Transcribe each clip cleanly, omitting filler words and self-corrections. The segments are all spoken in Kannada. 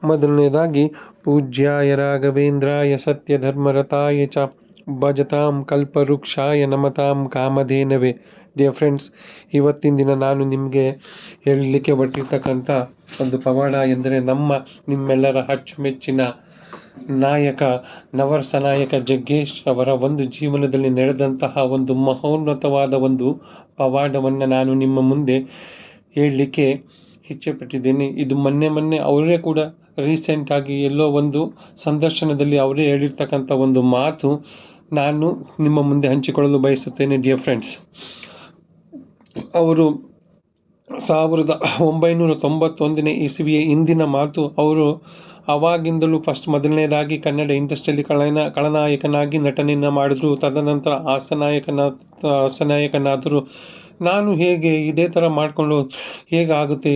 ಮೊದಲನೇದಾಗಿ ಪೂಜ್ಯಾಯ ರಾಘವೇಂದ್ರಾಯ ಸತ್ಯಧರ್ಮರತಾಯ ಚ ಭಜತಾಂ ಕಲ್ಪವೃಕ್ಷಾಯ ನಮತಾಂ ಕಾಮಧೇನವೇ. ಡಿಯರ್ ಫ್ರೆಂಡ್ಸ್, ಇವತ್ತಿನ ದಿನ ನಾನು ನಿಮಗೆ ಹೇಳಲಿಕ್ಕೆ ಹೊರಟಿರ್ತಕ್ಕಂಥ ಒಂದು ಪವಾಡ ಎಂದರೆ ನಿಮ್ಮೆಲ್ಲರ ಅಚ್ಚುಮೆಚ್ಚಿನ ನಾಯಕ ನವರಸ ನಾಯಕ ಜಗ್ಗೇಶ್ ಅವರ ಒಂದು ಜೀವನದಲ್ಲಿ ನಡೆದಂತಹ ಒಂದು ಮಹೋನ್ನತವಾದ ಒಂದು ಪವಾಡವನ್ನು ನಾನು ನಿಮ್ಮ ಮುಂದೆ ಹೇಳಲಿಕ್ಕೆ ಇಚ್ಛೆಪಟ್ಟಿದ್ದೇನೆ. ಇದು ಮೊನ್ನೆ ಅವರೇ ಕೂಡ ರೀಸೆಂಟಾಗಿ ಎಲ್ಲೋ ಒಂದು ಸಂದರ್ಶನದಲ್ಲಿ ಅವರೇ ಹೇಳಿರ್ತಕ್ಕಂಥ ಒಂದು ಮಾತು ನಾನು ನಿಮ್ಮ ಮುಂದೆ ಹಂಚಿಕೊಳ್ಳಲು ಬಯಸುತ್ತೇನೆ. ಡಿಯರ್ ಫ್ರೆಂಡ್ಸ್, ಅವರು 1991 ಇಸವಿಯ ಇಂದಿನ ಮಾತು. ಅವರು ಅವಾಗಿಂದಲೂ ಮೊದಲನೇದಾಗಿ ಕನ್ನಡ ಇಂಡಸ್ಟ್ರಿಯಲ್ಲಿ ಖಳನಾಯಕನಾಗಿ ನಟನೆಯನ್ನು ಮಾಡಿದ್ರು. ತದನಂತರ ಹಾಸ್ಯನಾಯಕನಾದರು. ನಾನು ಹೇಗೆ ಇದೇ ಥರ ಮಾಡಿಕೊಂಡು ಹೇಗಾಗುತ್ತೆ,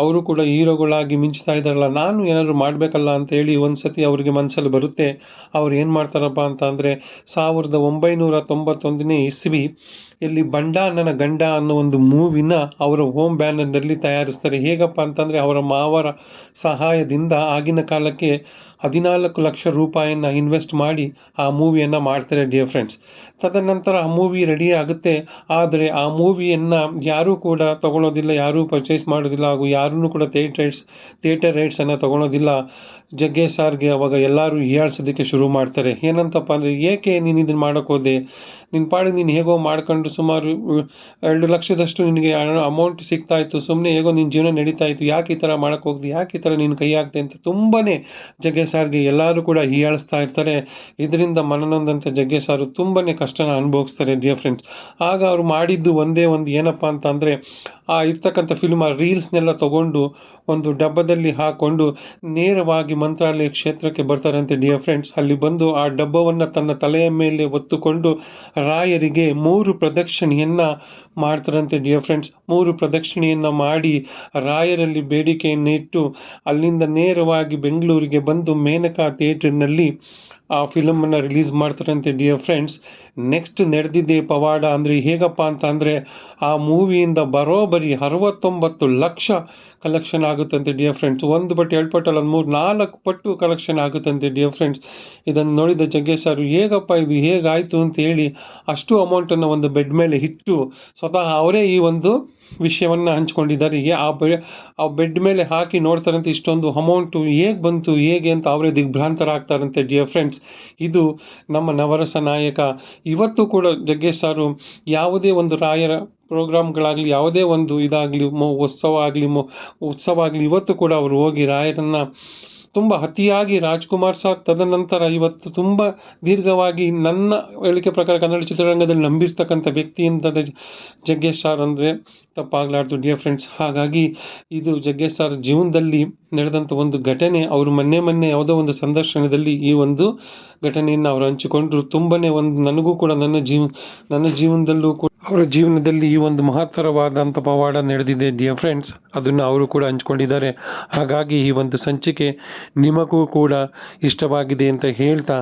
ಅವರು ಕೂಡ ಹೀರೋಗಳಾಗಿ ಮಿಂಚ್ತಾ ಇದ್ದಾರಲ್ಲ, ನಾನು ಏನಾದರೂ ಮಾಡಬೇಕಲ್ಲ ಅಂತ ಹೇಳಿ ಒಂದು ಸತಿ ಅವರಿಗೆ ಮನಸ್ಸಲ್ಲಿ ಬರುತ್ತೆ. ಅವ್ರು ಏನು ಮಾಡ್ತಾರಪ್ಪ ಅಂತ ಅಂದರೆ 1991 ಇಸವಿ ಇಲ್ಲಿ ಬಂಡ ನನ್ನ ಗಂಡ ಅನ್ನೋ ಒಂದು ಮೂವಿನ ಅವರ ಹೋಮ್ ಬ್ಯಾನರ್ನಲ್ಲಿ ತಯಾರಿಸ್ತಾರೆ. ಹೇಗಪ್ಪ ಅಂತಂದರೆ ಅವರ ಮಾವರ ಸಹಾಯದಿಂದ ಆಗಿನ ಕಾಲಕ್ಕೆ 14 ಲಕ್ಷ ರೂಪಾಯಿಯನ್ನು ಇನ್ವೆಸ್ಟ್ ಮಾಡಿ ಆ ಮೂವಿಯನ್ನು ಮಾಡ್ತಾರೆ. ಡಿಯರ್ ಫ್ರೆಂಡ್ಸ್, ತದನಂತರ ಆ ಮೂವಿ ರೆಡಿ ಆಗುತ್ತೆ. ಆದರೆ ಆ ಮೂವಿಯನ್ನು ಯಾರೂ ಕೂಡ ತಗೊಳ್ಳೋದಿಲ್ಲ, ಯಾರೂ ಪರ್ಚೇಸ್ ಮಾಡೋದಿಲ್ಲ, ಹಾಗೂ ಯಾರೂ ಕೂಡ ಥಿಯೇಟರ್ ರೈಟ್ಸನ್ನು ತಗೊಳ್ಳೋದಿಲ್ಲ. ಜಗ್ಗೇಶ್ ಸರ್ಗೆ ಅವಾಗ ಎಲ್ಲರೂ ಹೀಯಾಳಿಸೋದಕ್ಕೆ ಶುರು ಮಾಡ್ತಾರೆ. ಏನಂತಪ್ಪ ಅಂದರೆ, ಏಕೆ ನೀನು ಇದನ್ನು ಮಾಡೋಕ್ಕೆ ಹೋದೆ, ನಿನ್ನ ಪಾಡಿಗೆ ನೀನು ಹೇಗೋ ಮಾಡ್ಕೊಂಡು ಸುಮಾರು 2 ಲಕ್ಷದಷ್ಟು ನಿನಗೆ ಅಮೌಂಟ್ ಸಿಗ್ತಾ ಇತ್ತು, ಸುಮ್ಮನೆ ಹೇಗೋ ನಿನ್ನ ಜೀವನ ನಡೀತಾ ಇತ್ತು, ಯಾಕೆ ಈ ಥರ ಮಾಡೋಕ್ಕೆ ಹೋಗ್ದು, ಯಾಕೆ ಈ ಥರ ನೀನು ಕೈ ಹಾಕ್ದೆ ಅಂತ ತುಂಬಾ ಜಗ್ಗೇಶ್ ಸರ್ಗೆ ಎಲ್ಲರೂ ಕೂಡ ಹೀಯಾಳಿಸ್ತಾ ಇರ್ತಾರೆ. ಇದರಿಂದ ಮನನೊಂದಂಥ ಜಗ್ಗೇಶ್ ಸರ್ ತುಂಬಾ ಕಷ್ಟನ ಅನುಭವಿಸ್ತಾರೆ. ಡಿಯರ್ ಫ್ರೆಂಡ್ಸ್, ಆಗ ಅವರು ಮಾಡಿದ್ದು ಒಂದೇ ಒಂದು ಏನಪ್ಪ ಅಂತ ಅಂದರೆ, ಆ ಇರ್ತಕ್ಕಂಥ ಫಿಲ್ಮ್ ರೀಲ್ಸ್ನೆಲ್ಲ ತಗೊಂಡು ಒಂದು ಡಬ್ಬದಲ್ಲಿ ಹಾಕ್ಕೊಂಡು ನೇರವಾಗಿ ಮಂತ್ರಾಲಯ ಕ್ಷೇತ್ರಕ್ಕೆ ಬರ್ತಾರಂತೆ. ಡಿಯರ್ ಫ್ರೆಂಡ್ಸ್, ಅಲ್ಲಿ ಬಂದು ಆ ಡಬ್ಬವನ್ನು ತನ್ನ ತಲೆಯ ಮೇಲೆ ಹೊತ್ತುಕೊಂಡು ರಾಯರಿಗೆ 3 ಪ್ರದಕ್ಷಿಣೆಯನ್ನು ಮಾಡ್ತಾರಂತೆ. ಡಿಯರ್ ಫ್ರೆಂಡ್ಸ್, 3 ಪ್ರದಕ್ಷಿಣೆಯನ್ನು ಮಾಡಿ ರಾಯರಲ್ಲಿ ಬೇಡಿಕೆಯನ್ನು ಇಟ್ಟು ಅಲ್ಲಿಂದ ನೇರವಾಗಿ ಬೆಂಗಳೂರಿಗೆ ಬಂದು ಮೇನಕಾ ಥಿಯೇಟರ್ನಲ್ಲಿ ಆ ಫಿಲಮನ್ನು ರಿಲೀಸ್ ಮಾಡ್ತಾರಂತೆ. ಡಿಯರ್ ಫ್ರೆಂಡ್ಸ್, ನೆಕ್ಸ್ಟ್ ನಡೆದಿದ್ದೇ ಪವಾಡ. ಅಂದರೆ ಹೇಗಪ್ಪ ಅಂತ ಅಂದರೆ, ಆ ಮೂವಿಯಿಂದ ಬರೋಬ್ಬರಿ 69 ಲಕ್ಷ ಕಲೆಕ್ಷನ್ ಆಗುತ್ತಂತೆ. ಡಿಯರ್ ಫ್ರೆಂಡ್ಸ್, 1 ಪಟ್ಟು 2 ಪಟ್ಟು ಅಲ್ಲ, 3-4 ಪಟ್ಟು ಕಲೆಕ್ಷನ್ ಆಗುತ್ತಂತೆ. ಡಿಯರ್ ಫ್ರೆಂಡ್ಸ್, ಇದನ್ನು ನೋಡಿದ ಜಗ್ಗೇಶ್ ಸರ್ ಹೇಗಪ್ಪ ಇದು ಹೇಗಾಯಿತು ಅಂತ ಹೇಳಿ ಅಷ್ಟು ಅಮೌಂಟನ್ನು ಒಂದು ಬೆಡ್ ಮೇಲೆ ಇಟ್ಟು ಸ್ವತಃ ಅವರೇ ಈ ಒಂದು ವಿಷಯವನ್ನು ಹಂಚ್ಕೊಂಡಿದ್ದಾರೆ. ಆ ಬೆಡ್ ಮೇಲೆ ಹಾಕಿ ನೋಡ್ತಾರಂತೆ, ಇಷ್ಟೊಂದು ಅಮೌಂಟು ಹೇಗೆ ಬಂತು ಹೇಗೆ ಅಂತ ಅವರೇ ದಿಗ್ಭ್ರಾಂತರಾಗ್ತಾರಂತೆ. ಡಿಯರ್ ಫ್ರೆಂಡ್ಸ್, ಇದು ನಮ್ಮ ನವರಸ ನಾಯಕ. ಇವತ್ತು ಕೂಡ ಜಗ್ಗೇಶ್ ಸಾರು ಯಾವುದೇ ಒಂದು ರಾಯರ ಪ್ರೋಗ್ರಾಮ್ಗಳಾಗಲಿ, ಯಾವುದೇ ಒಂದು ಇದಾಗಲಿ, ಉತ್ಸವ ಆಗಲಿ, ಇವತ್ತು ಕೂಡ ಅವರು ಹೋಗಿ ರಾಯರನ್ನು ತುಂಬ ಅತಿಯಾಗಿ ರಾಜ್ಕುಮಾರ್ ಸರ್ ತದನಂತರ ಇವತ್ತು ತುಂಬ ದೀರ್ಘವಾಗಿ ನನ್ನ ಹೇಳಿಕೆ ಪ್ರಕಾರ ಕನ್ನಡ ಚಿತ್ರರಂಗದಲ್ಲಿ ನಂಬಿರ್ತಕ್ಕಂಥ ವ್ಯಕ್ತಿ ಅಂತ ಜಗ್ಗೇಶ್ ಸರ್ ಅಂದರೆ ತಪ್ಪಾಗಲಾರ್ದು. ಡಿಯರ್ ಫ್ರೆಂಡ್ಸ್, ಹಾಗಾಗಿ ಇದು ಜಗ್ಗೇಶ್ ಸರ್ ಜೀವನದಲ್ಲಿ ನಡೆದಂಥ ಒಂದು ಘಟನೆ. ಅವರು ಮೊನ್ನೆ ಯಾವುದೋ ಒಂದು ಸಂದರ್ಶನದಲ್ಲಿ ಈ ಒಂದು ಘಟನೆಯನ್ನು ಅವರು ಹಂಚಿಕೊಂಡ್ರು. ತುಂಬಾ ನನಗೂ ಕೂಡ ನನ್ನ ಜೀವನದಲ್ಲೂ ಕೂಡ ಅವರ ಜೀವನದಲ್ಲಿ ಈ ಒಂದು ಮಹತ್ತರವಾದಂಥ ಪವಾಡ ನಡೆದಿದೆ. ಡಿಯರ್ ಫ್ರೆಂಡ್ಸ್, ಅದನ್ನು ಅವರು ಕೂಡ ಹಂಚ್ಕೊಂಡಿದ್ದಾರೆ. ಹಾಗಾಗಿ ಈ ಒಂದು ಸಂಚಿಕೆ ನಿಮಗೂ ಕೂಡ ಇಷ್ಟವಾಗಿದೆ ಅಂತ ಹೇಳ್ತಾ,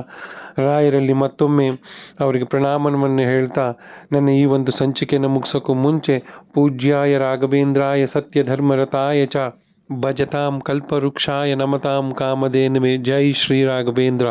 ರಾಯರಲ್ಲಿ ಮತ್ತೊಮ್ಮೆ ಅವರಿಗೆ ಪ್ರಣಾಮವನ್ನು ಹೇಳ್ತಾ, ನನ್ನ ಈ ಒಂದು ಸಂಚಿಕೆಯನ್ನು ಮುಗಿಸೋಕ್ಕೂ ಮುಂಚೆ ಪೂಜ್ಯಾಯ ರಾಘವೇಂದ್ರಾಯ ಸತ್ಯಧರ್ಮರತಾಯ ಚ ಭಜತಾಂ ಕಲ್ಪವೃಕ್ಷಾಯ ನಮತಾಂ ಕಾಮಧೇನವೇ. ಜೈ ಶ್ರೀ ರಾಘವೇಂದ್ರ.